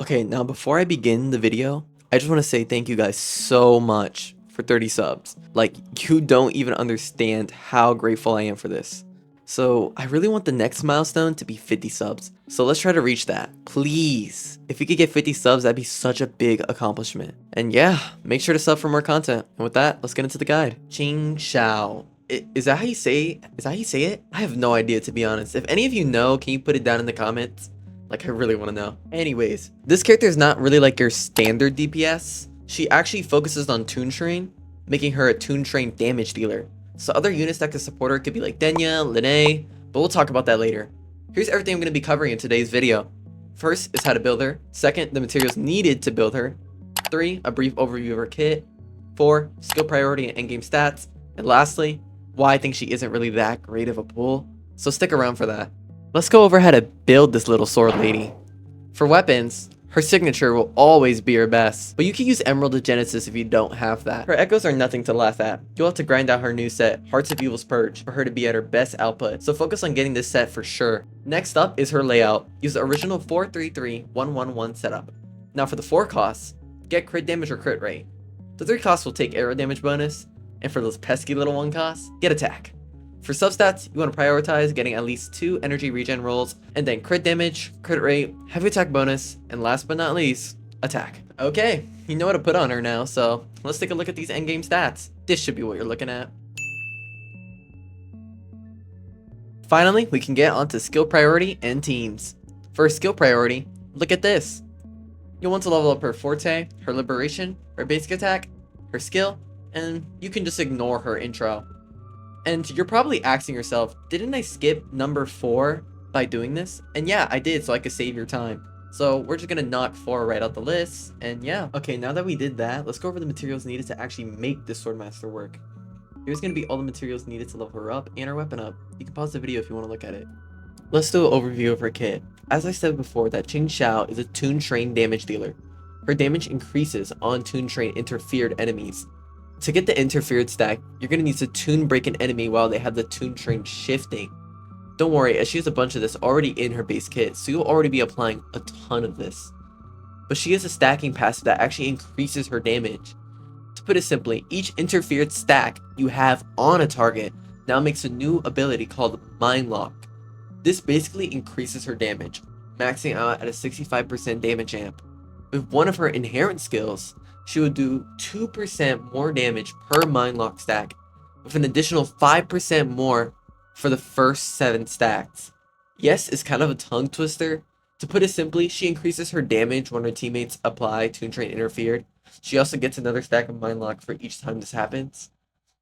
Okay, now before I begin the video, I just want to say thank you guys so much for 30 subs. Like, you don't even understand how grateful I am for this. So, I really want the next milestone to be 50 subs. So let's try to reach that. Please. If we could get 50 subs, that'd be such a big accomplishment. And yeah, make sure to sub for more content. And with that, let's get into the guide. Qingxiao. Is that how you say? Is that how you say it? I have no idea, to be honest. If any of you know, can you put it down in the comments? Like, I really want to know. Anyways, this character is not really like your standard DPS. She actually focuses on Toon Train, making her a Toon Train damage dealer. So other units that could support her could be like Denya, Linne, but we'll talk about that later. Here's everything I'm going to be covering in today's video. First is how to build her. Second, the materials needed to build her. 3, a brief overview of her kit. 4, skill priority and endgame stats. And lastly, why I think she isn't really that great of a pull. So stick around for that. Let's go over how to build this little sword lady. For weapons, her signature will always be her best, but you can use Emerald of Genesis if you don't have that. Her echoes are nothing to laugh at. You'll have to grind out her new set, Hearts of Evil's Purge, for her to be at her best output, so focus on getting this set for sure. Next up is her layout. Use the original 4-3-3-1-1-1 setup. Now for the 4 costs, get crit damage or crit rate. The 3 costs will take arrow damage bonus, and for those pesky little 1 costs, get attack. For substats, you want to prioritize getting at least 2 energy regen rolls, and then crit damage, crit rate, heavy attack bonus, and last but not least, attack. Okay, you know what to put on her now, so let's take a look at these endgame stats. This should be what you're looking at. Finally, we can get onto skill priority and teams. For skill priority, look at this. You'll want to level up her forte, her liberation, her basic attack, her skill, and you can just ignore her intro. And you're probably asking yourself, didn't I skip number 4 by doing this? And yeah, I did, so I could save your time. So we're just gonna knock 4 right out the list, and yeah. Okay, now that we did that, let's go over the materials needed to actually make this Swordmaster work. Here's gonna be all the materials needed to level her up and her weapon up. You can pause the video if you want to look at it. Let's do an overview of her kit. As I said before, that Qingxiao is a Toon Train damage dealer. Her damage increases on Toon Train interfered enemies. To get the interfered stack, you're going to need to toon break an enemy while they have the Toon Train shifting. Don't worry, as she has a bunch of this already in her base kit, so you'll already be applying a ton of this. But she has a stacking passive that actually increases her damage. To put it simply, each interfered stack you have on a target now makes a new ability called Mind Lock. This basically increases her damage, maxing out at a 65% damage amp. With one of her inherent skills, she will do 2% more damage per Mind Lock stack, with an additional 5% more for the first 7 stacks. Yes, it's kind of a tongue twister. To put it simply, she increases her damage when her teammates apply Toon Train Interfered. She also gets another stack of Mind Lock for each time this happens.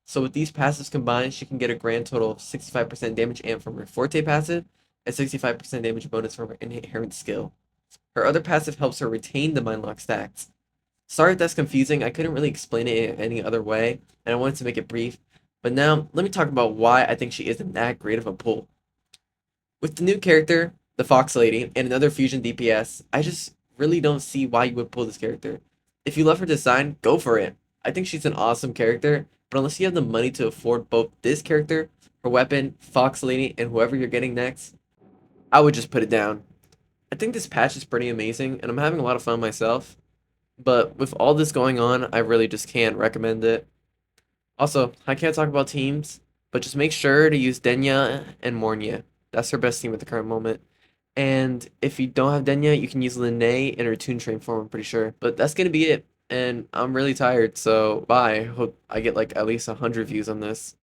So with these passives combined, she can get a grand total of 65% damage amp from her Forte passive, and 65% damage bonus from her inherent skill. Her other passive helps her retain the Mind Lock stacks. Sorry if that's confusing, I couldn't really explain it in any other way, and I wanted to make it brief. But now, let me talk about why I think she isn't that great of a pull. With the new character, the Fox Lady, and another fusion DPS, I just really don't see why you would pull this character. If you love her design, go for it. I think she's an awesome character, but unless you have the money to afford both this character, her weapon, Fox Lady, and whoever you're getting next, I would just put it down. I think this patch is pretty amazing, and I'm having a lot of fun myself. But with all this going on, I really just can't recommend it. Also, I can't talk about teams, but just make sure to use Denya and Mornia. That's her best team at the current moment. And if you don't have Denya, you can use Linne in her Toon Train form, I'm pretty sure. But that's going to be it. And I'm really tired, so bye. Hope I get like at least 100 views on this.